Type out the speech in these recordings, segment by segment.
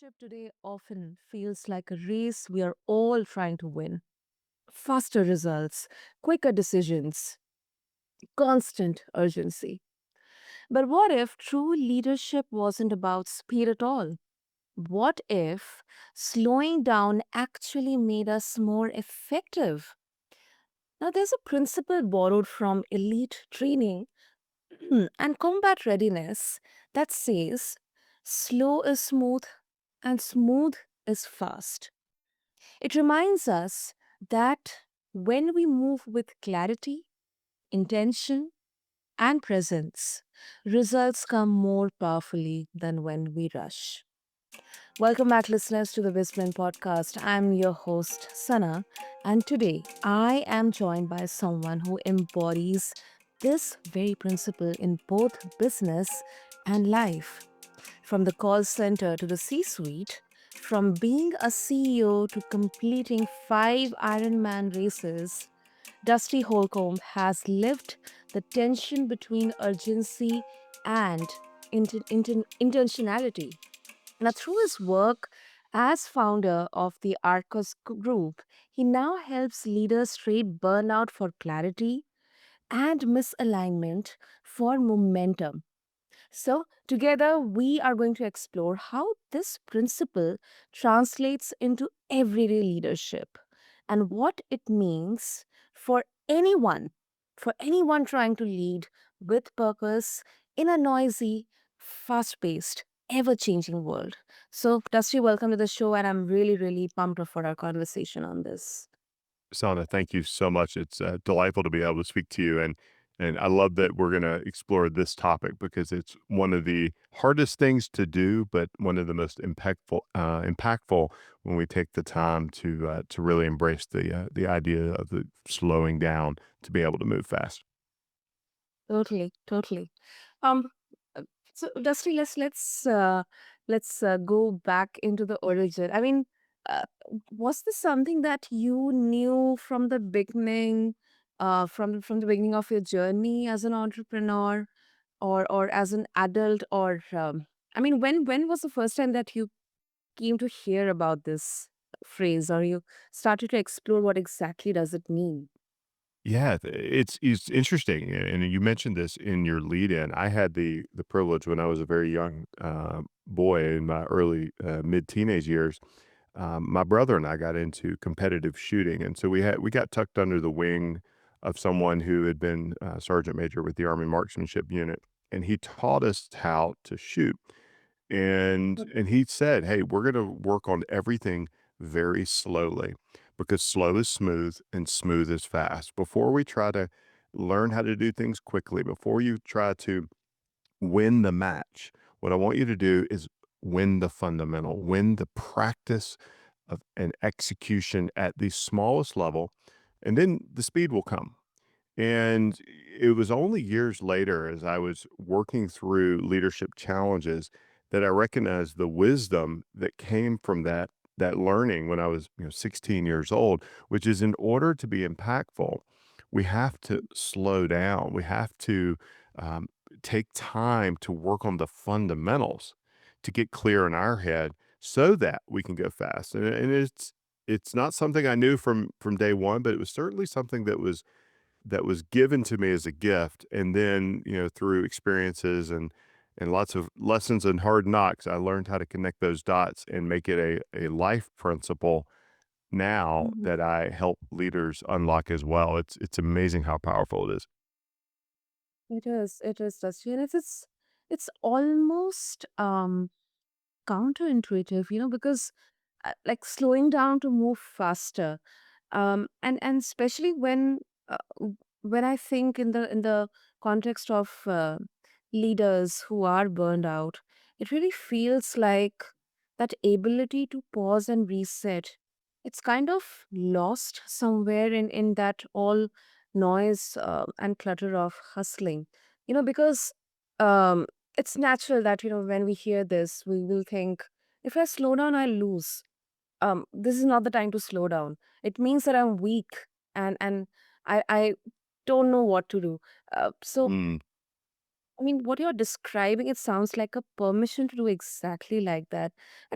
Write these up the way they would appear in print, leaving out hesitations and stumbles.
Leadership today often feels like a race we are all trying to win. Faster results, quicker decisions, constant urgency. But what if true leadership wasn't about speed at all? What if slowing down actually made us more effective? Now, there's a principle borrowed from elite training and combat readiness that says slow is smooth and smooth is fast. It reminds us that when we move with clarity, intention, and presence, results come more powerfully than when we rush. Welcome back, listeners, to the BizBlend Podcast. I'm your host, Sana, and today I am joined by someone who embodies this very principle in both business and life. From the call center to the C suite, from being a CEO to completing 5 Ironman races, Dusty Holcomb has lived the tension between urgency and intentionality. Now, through his work as founder of the Arcqus Group, he now helps leaders trade burnout for clarity and misalignment for momentum. So, together, we are going to explore how this principle translates into everyday leadership and what it means for anyone, for anyone trying to lead with purpose in a noisy, fast paced, ever changing world. So, Dusty, welcome to the show, and I'm really, really pumped up for our conversation on this. Sana, thank you so much. It's delightful to be able to speak to you, and I love that we're going to explore this topic because it's one of the hardest things to do, but one of the most impactful when we take the time to really embrace the idea of the slowing down to be able to move fast. Totally, totally. Um, uh, so Dusty, let's go back into the origin. I mean, uh, was this something that you knew from the beginning, from the beginning of your journey as an entrepreneur, or as an adult, or I mean, when was the first time that you came to hear about this phrase, or you started to explore what exactly does it mean? Yeah, it's interesting, and you mentioned this in your lead in. I had the privilege when I was a very young boy in my early mid teenage years. My brother and I got into competitive shooting, and so we got tucked under the wing of someone who had been sergeant major with the Army Marksmanship Unit, and he taught us how to shoot. And he said, "Hey, we're gonna work on everything very slowly because slow is smooth and smooth is fast. Before we try to learn how to do things quickly, before you try to win the match, what I want you to do is win the fundamental, win the practice of an execution at the smallest level, and then the speed will come." And it was only years later, as I was working through leadership challenges, that I recognized the wisdom that came from that learning when I was, 16 years old, which is in order to be impactful, we have to slow down. We have to um, take time to work on the fundamentals to get clear in our head so that we can go fast. And it's not something I knew from day one, but it was certainly something that was given to me as a gift, and then, through experiences and lots of lessons and hard knocks, I learned how to connect those dots and make it a life principle now Mhm. that I help leaders unlock as well. It's amazing how powerful it is. It is, Dusty, and it's almost counterintuitive, because like slowing down to move faster, and especially when I think in the context of leaders who are burned out, it really feels like that ability to pause and reset. It's kind of lost somewhere in that all noise and clutter of hustling, because um, it's natural that when we hear this, we will think, if I slow down, I lose. This is not the time to slow down. It means that I'm weak, and I don't know what to do. So Mm. I mean, what you're describing, it sounds like a permission to do exactly like that.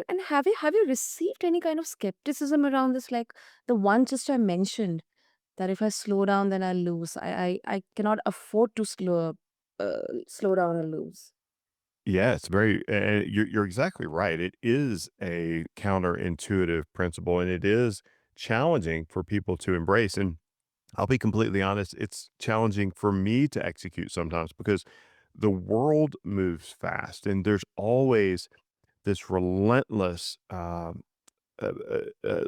And have you received any kind of skepticism around this? Like the one just I mentioned, that if I slow down, then I lose. I cannot afford to slow down or lose. Yeah, it's very you're exactly right. It is a counterintuitive principle, and it is challenging for people to embrace, and I'll be completely honest, it's challenging for me to execute sometimes because the world moves fast, and there's always this relentless,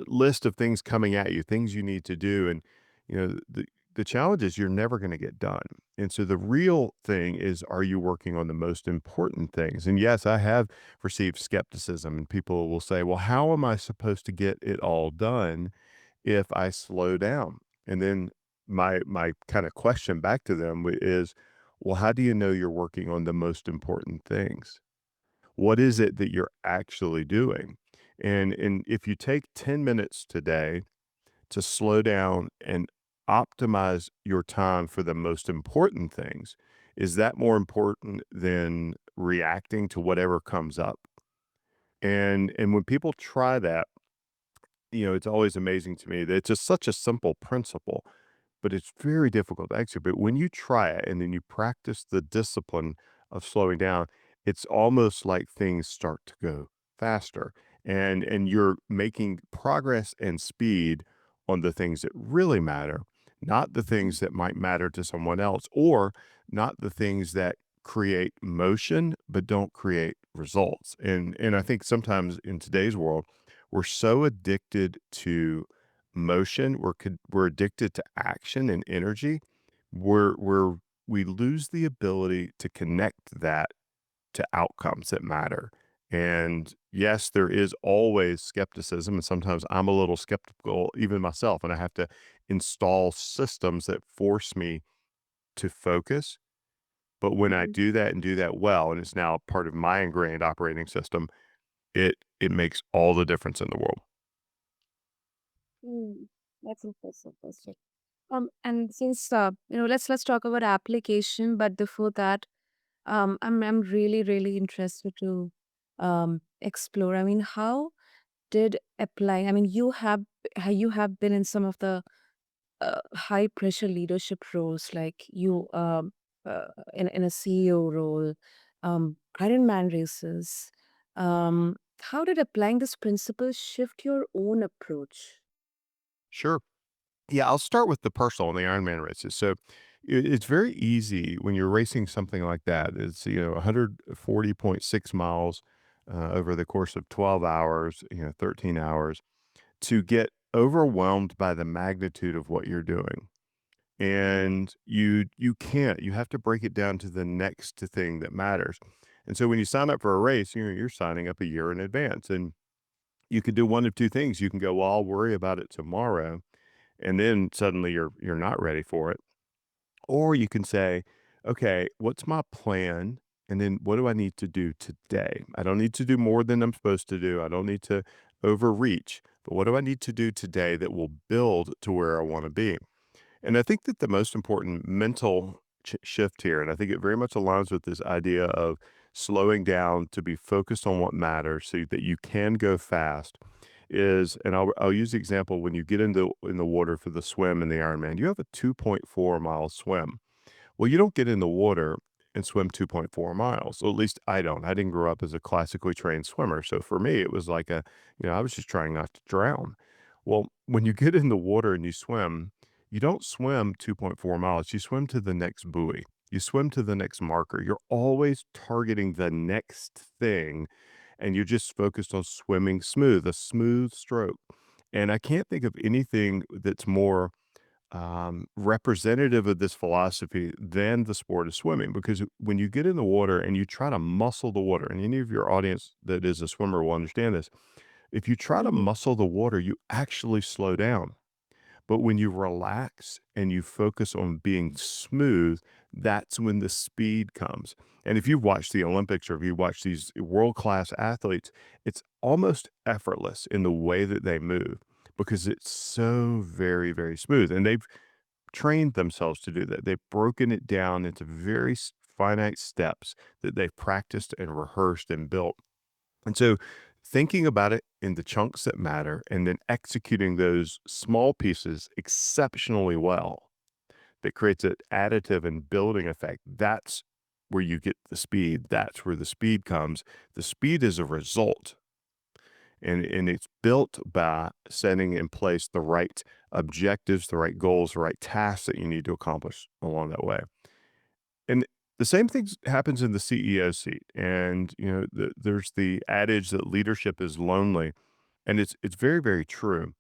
list of things coming at you, things you need to do, and the challenge is you're never going to get done. And so the real thing is, are you working on the most important things? And yes, I have received skepticism, and people will say, "Well, how am I supposed to get it all done if I slow down?" And then my kind of question back to them is, "Well, how do you know you're working on the most important things? What is it that you're actually doing?" And if you take 10 minutes today to slow down and optimize your time for the most important things, is that more important than reacting to whatever comes up? And when people try that, it's always amazing to me that it's just such a simple principle, but it's very difficult to execute. But when you try it and then you practice the discipline of slowing down, it's almost like things start to go faster, and you're making progress and speed on the things that really matter, not the things that might matter to someone else, or not the things that create motion but don't create results. And I think sometimes in today's world, we're so addicted to motion, we're addicted to action and energy, we lose the ability to connect that to outcomes that matter. And yes, there is always skepticism, and sometimes I'm a little skeptical even myself, and I have to install systems that force me to focus. But when I Mhm. do that and do that well, and it's now part of my ingrained operating system, it makes all the difference in the world. Mm, that's impressive. And since let's talk about application. But before that, I'm really interested to explore. I mean, how did applying? I mean, you have been in some of the high pressure leadership roles, like in a CEO role, Ironman races. How did applying this principle shift your own approach? Sure. Yeah, I'll start with the personal and the Ironman races. So it's very easy when you're racing something like that. It's 140.6 miles over the course of 12 hours, 13 hours, to get overwhelmed by the magnitude of what you're doing. And you have to break it down to the next thing that matters. And so when you sign up for a race, you're signing up a year in advance, and you can do one of two things. You can go, well, I'll worry about it tomorrow, and then suddenly you're not ready for it. Or you can say, okay, what's my plan? And then what do I need to do today? I don't need to do more than I'm supposed to do. I don't need to overreach, but what do I need to do today that will build to where I want to be? And I think that the most important mental shift here, and I think it very much aligns with this idea of slowing down to be focused on what matters so that you can go fast, is, and I'll use the example when you get in the water for the swim in the Ironman, you have a 2.4 mile swim. Well, you don't get in the water and swim 2.4 miles. Well, at least I don't. I didn't grow up as a classically trained swimmer. So for me, it was like I was just trying not to drown. Well, when you get in the water and you swim, you don't swim 2.4 miles. You swim to the next buoy. You swim to the next marker. You're always targeting the next thing, and you're just focused on swimming smooth, a smooth stroke. And I can't think of anything that's more representative of this philosophy than the sport of swimming. Because when you get in the water and you try to muscle the water, and any of your audience that is a swimmer will understand this, if you try to Mhm. muscle the water, you actually slow down. But when you relax and you focus on being smooth, that's when the speed comes. And if you've watched the Olympics or if you watch these world class athletes, it's almost effortless in the way that they move because it's so very smooth. And they've trained themselves to do that. They've broken it down into very finite steps that they've practiced and rehearsed and built. And so thinking about it in the chunks that matter and then executing those small pieces exceptionally well that creates an additive and building effect. That's where you get the speed. That's where the speed comes. The speed is a result, and it's built by setting in place the right objectives, the right goals, the right tasks that you need to accomplish along that way. And the same thing happens in the CEO seat. And there's the adage that leadership is lonely, and it's very, very true.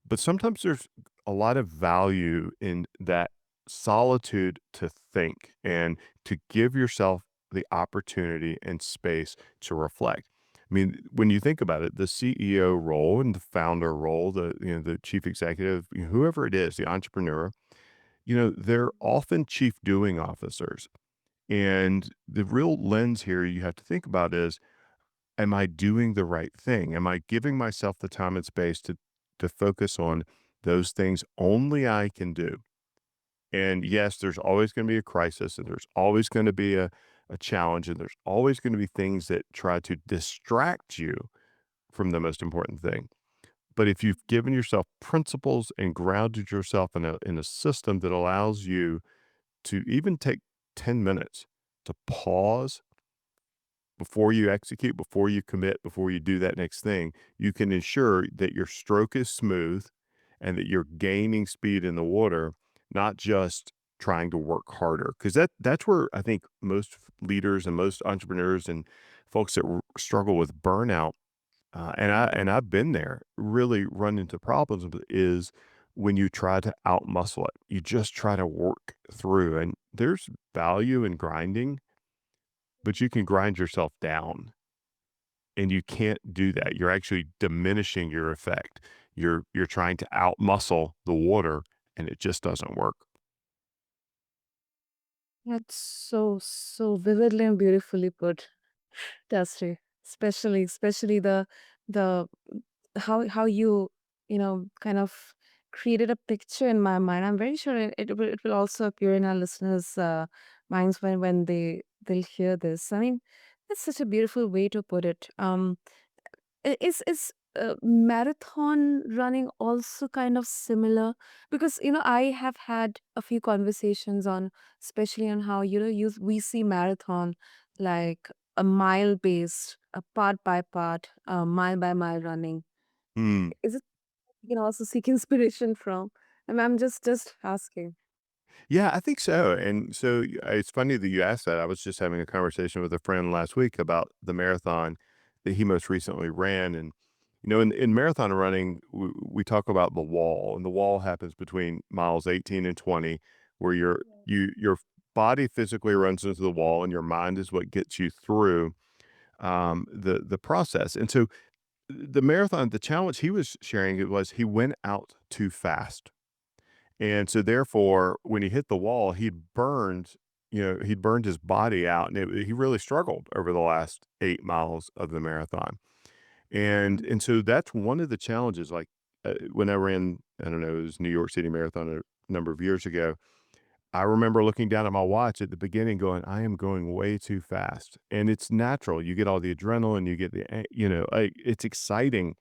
But sometimes there's a lot of value in that solitude to think and to give yourself the opportunity and space to reflect. I mean, when you think about it, the CEO role and the founder role, the chief executive, whoever it is, the entrepreneur, they're often chief doing officers. And the real lens here you have to think about is, am I doing the right thing? Am I giving myself the time and space to focus on those things only I can do? And yes, there's always going to be a crisis, and there's always going to be a challenge, and there's always going to be things that try to distract you from the most important thing. But if you've given yourself principles and grounded yourself in a system that allows you to even take 10 minutes to pause before you execute, before you commit, before you do that next thing, you can ensure that your stroke is smooth and that you're gaining speed in the water, not just trying to work harder. Because that's where I think most leaders and most entrepreneurs and folks that struggle with burnout, and I've been there, really run into problems with, is when you try to outmuscle it. You just try to work through, and there's value in grinding, but you can grind yourself down, and you can't do that. You're actually diminishing your effect. You're trying to outmuscle the water, and it just doesn't work. That's so, so vividly and beautifully put, Dusty. Especially the how you kind of created a picture in my mind. I'm very sure it will also appear in our listeners' minds when they'll hear this. I mean, that's such a beautiful way to put it. Is marathon running also kind of similar? Because I have had a few conversations on, especially on how we see marathon like a mile based, a part by part, mile by mile running. Hmm. Is it you can also seek inspiration from? I'm just asking. Yeah, I think so. And so it's funny that you asked that. I was just having a conversation with a friend last week about the marathon that he most recently ran. And, in marathon running, we talk about the wall, and the wall happens between miles 18 and 20, where your body physically runs into the wall, and your mind is what gets you through the process. And so the marathon, the challenge he was sharing, it was he went out too fast, and so therefore, when he hit the wall, he'd burned his body out, and he really struggled over the last 8 miles of the marathon. And so that's one of the challenges, like, when I ran, I don't know, it was New York City Marathon a number of years ago. I remember looking down at my watch at the beginning going, "I am going way too fast." And it's natural. You get all the adrenaline, you get it's exciting,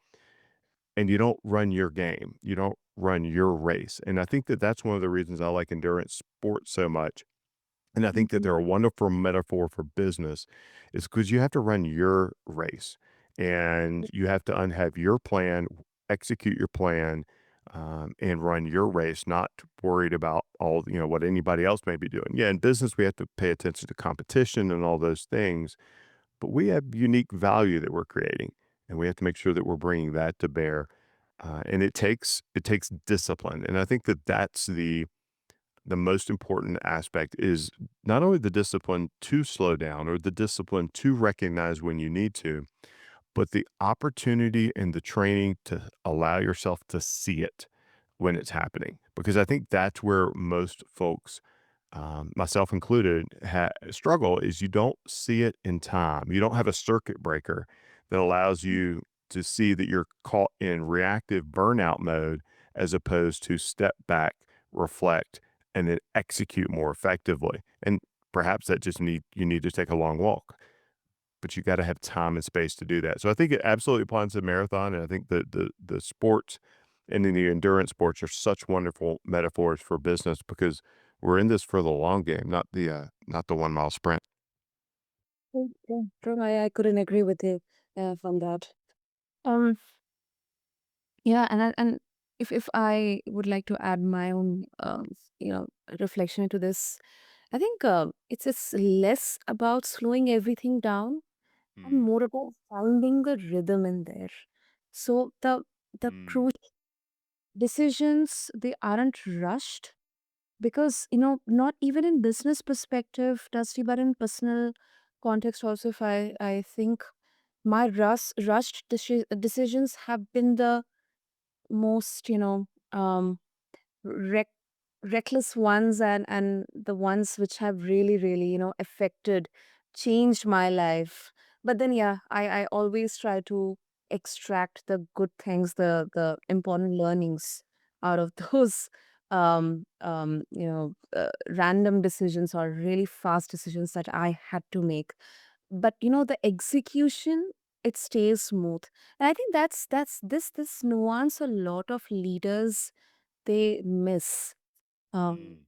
and you don't run your game. You don't run your race. And I think that that's one of the reasons I like endurance sports so much. And I think that they're a wonderful metaphor for business, is because you have to run your race, and you have to have your plan, execute your plan, and run your race, not worried about what anybody else may be doing. Yeah, in business, we have to pay attention to competition and all those things, but we have unique value that we're creating, and we have to make sure that we're bringing that to bear. And it takes discipline, and I think that that's the most important aspect, is not only the discipline to slow down or the discipline to recognize when you need to, but the opportunity and the training to allow yourself to see it when it's happening. Because I think that's where most folks, myself included, struggle, is you don't see it in time. You don't have a circuit breaker that allows you to see that you're caught in reactive burnout mode, as opposed to step back, reflect, and then execute more effectively. And perhaps that just you need to take a long walk, but you gotta have time and space to do that. So I think it absolutely applies to marathon, and I think the sports and then the endurance sports are such wonderful metaphors for business because we're in this for the long game, not the 1 mile sprint. True, true. I couldn't agree with you from that. Um, yeah, and if I would like to add my own reflection into this, I think it's less about slowing everything down and Mm, more about finding the rhythm in there. So the mm, crucial decisions, they aren't rushed because not even in business perspective, Dusty, but in personal context also. If I think my rushed decisions have been the most rec- reckless ones, and the ones which have really affected, changed my life. But then yeah, I always try to extract the good things, the important learnings out of those random decisions or really fast decisions that I had to make. But the execution, it stays smooth. And I think that's this nuance a lot of leaders, they miss. um, mm.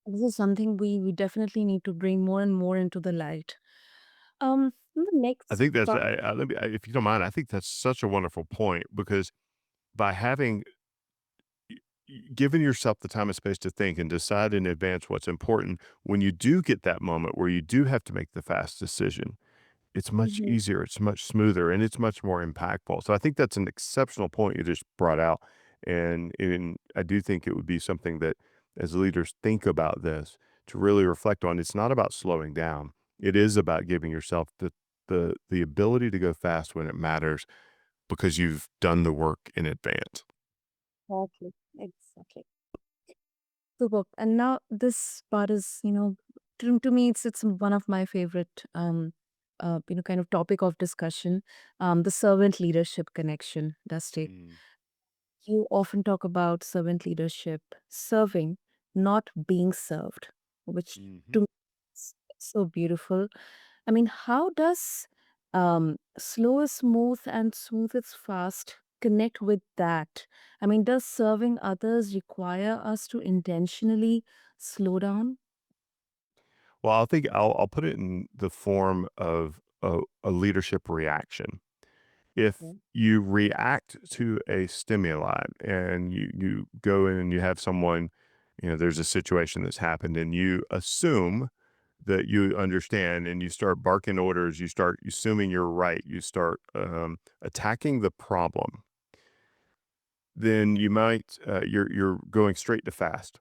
this is something we definitely need to bring more and more into the light. The I next think that's part. let me if you don't mind, I think that's such a wonderful point because by having giving yourself the time and space to think and decide in advance what's important, when you do get that moment where you do have to make the fast decision, it's much Mhm. easier, it's much smoother, and it's much more impactful. So I think that's an exceptional point you just brought out, and I do think it would be something that as leaders think about this to really reflect on. It's not about slowing down. It is about giving yourself the ability to go fast when it matters because you've done the work in advance. Exactly. Exactly. Super. And now this part is, to me, it's one of my favorite, kind of topic of discussion. The servant leadership connection, Dusty. Mm, You often talk about servant leadership, serving, not being served, which mhm. to me is so beautiful. I mean, how does slow is smooth and smooth is fast connect with that? I mean, does serving others require us to intentionally slow down? Well, I think I'll put it in the form of a leadership reaction. If Yeah. you react to a stimuli and you go in and you have someone, there's a situation that's happened and you assume that you understand and you start barking orders, you start assuming you're right, you start attacking the problem, then you might you're going straight to fast.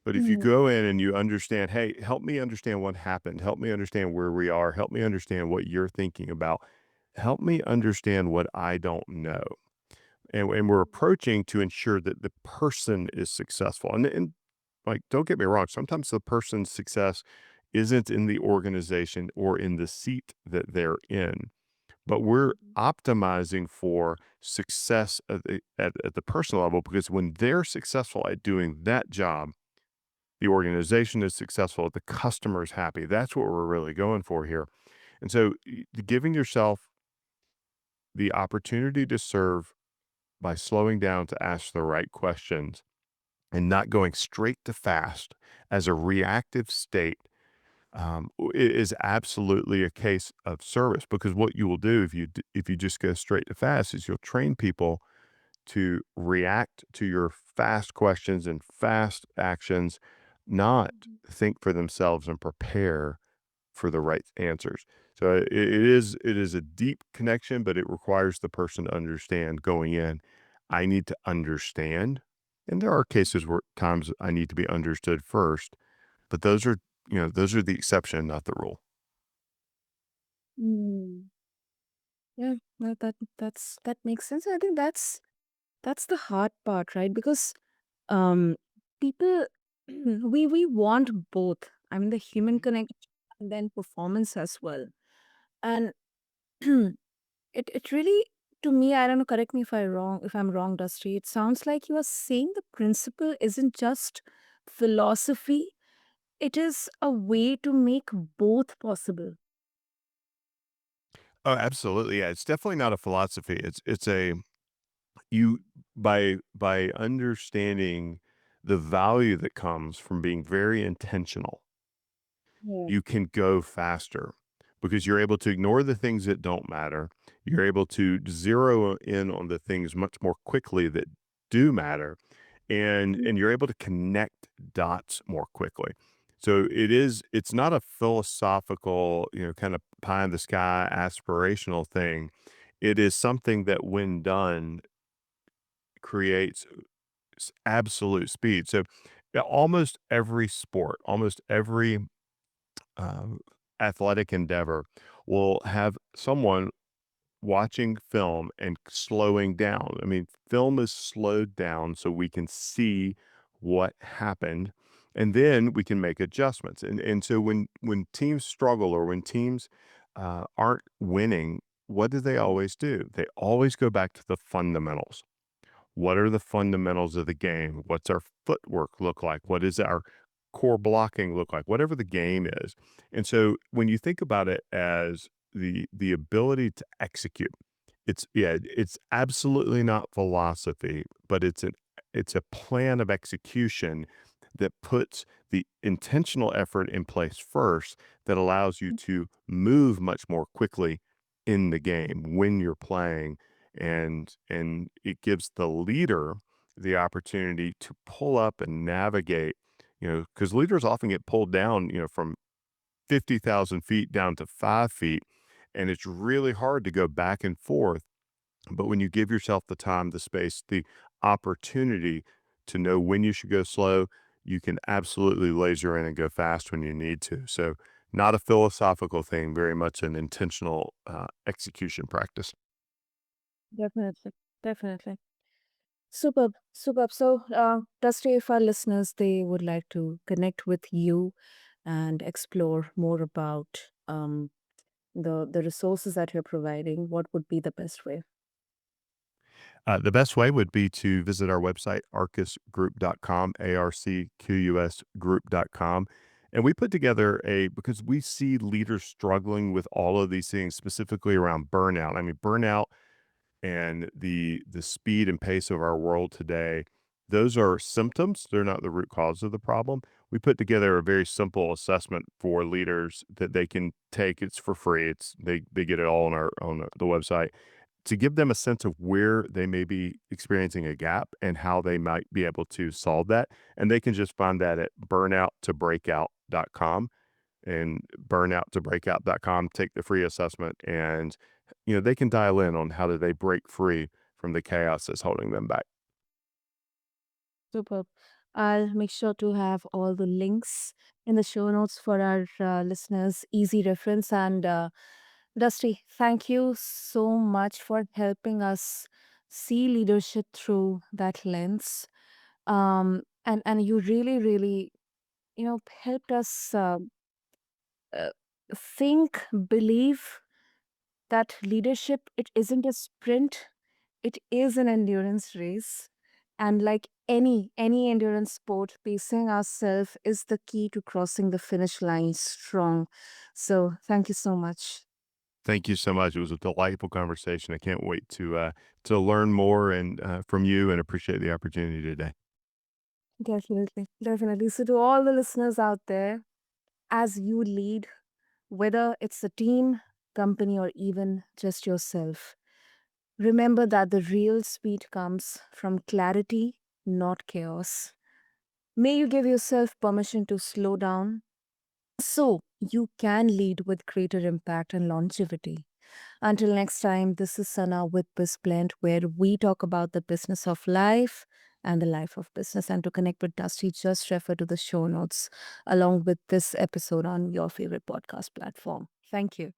But if you Mm, go in and you understand, hey, help me understand what happened, help me understand where we are, help me understand what you're thinking about, help me understand what I don't know. And we're approaching to ensure that the person is successful. And like, don't get me wrong, sometimes the person's success isn't in the organization or in the seat that they're in, but we're mhm, optimizing for success at the personal level because when they're successful at doing that job, the organization is successful, the customer is happy. That's what we're really going for here. And so giving yourself the opportunity to serve by slowing down to ask the right questions and not going straight to fast as a reactive state is absolutely a case of service because what you will do if you just go straight to fast is you'll train people to react to your fast questions and fast actions, not mhm, think for themselves and prepare for the right answers. So it is a deep connection, but it requires the person to understand going in. I need to understand, and there are cases where times I need to be understood first, but those are the exception, not the rule. mm. Yeah, that makes sense. I think that's the hard part, right? Because um people we want both. I mean, the human Mhm. connection and then performance as well. And it really, to me, I don't know, correct me if I'm wrong, Dusty. It sounds like you are saying the principle isn't just philosophy, It is a way to make both possible. Oh, absolutely. Yeah, it's definitely not a philosophy. It's a you by understanding the value that comes from being very intentional, Yeah. you can go faster because you're able to ignore the things that don't matter. You're able to zero in on the things much more quickly that do matter, and you're able to connect dots more quickly. So it's not a philosophical, kind of pie in the sky aspirational thing. It is something that when done creates absolute speed. So yeah, almost every sport, almost every um, athletic endeavor will have someone watching film and slowing down. I mean, film is slowed down so we can see what happened, and then we can make adjustments. And so when teams struggle or when teams aren't winning, what do they always do? They always go back to the fundamentals. What are the fundamentals of the game? What's our footwork look like? What is our core blocking look like? Whatever the game is. And so when you think about it as the ability to execute, it's absolutely not philosophy, but it's a plan of execution that puts the intentional effort in place first that allows you to move much more quickly in the game when you're playing, and it gives the leader the opportunity to pull up and navigate, because leaders often get pulled down, from 50,000 feet down to 5 feet, and it's really hard to go back and forth. But when you give yourself the time, the space, the opportunity to know when you should go slow, you can absolutely laser in and go fast when you need to. So, not a philosophical thing, very much an intentional execution practice. Definitely. Definitely. Superb. Superb. So, Dusty, if our listeners they would like to connect with you and explore more about the resources that you're providing, what would be the best way? The best way would be to visit our website, arcusgroup.com, ARCQUS group.com. And we put together because we see leaders struggling with all of these things, specifically around burnout. I mean, burnout and the speed and pace of our world today, those are symptoms. They're not the root cause of the problem. We put together a very simple assessment for leaders that they can take. It's for free. They get it all on our on the website to give them a sense of where they may be experiencing a gap and how they might be able to solve that. And they can just find that at burnout2breakout.com, and burnout2breakout.com, take the free assessment, and they can dial in on how do they break free from the chaos that's holding them back. Superb. I'll make sure to have all the links in the show notes for our listeners, easy reference. And Dusty, thank you so much for helping us see leadership through that lens. And you really, really, helped us uh, think, believe that leadership, it isn't a sprint, it is an endurance race. And like any endurance sport, pacing ourselves is the key to crossing the finish line strong. So thank you so much. Thank you so much. It was a delightful conversation. I can't wait to learn more and from you, and appreciate the opportunity today. Definitely, definitely. So to all the listeners out there, as you lead, whether it's a team, company, or even just yourself, remember that the real speed comes from clarity, not chaos. May you give yourself permission to slow down so you can lead with greater impact and longevity. Until next time, this is Sana with BizBlend, where we talk about the business of life and the life of business. And to connect with Dusty, just refer to the show notes along with this episode on your favorite podcast platform. Thank you.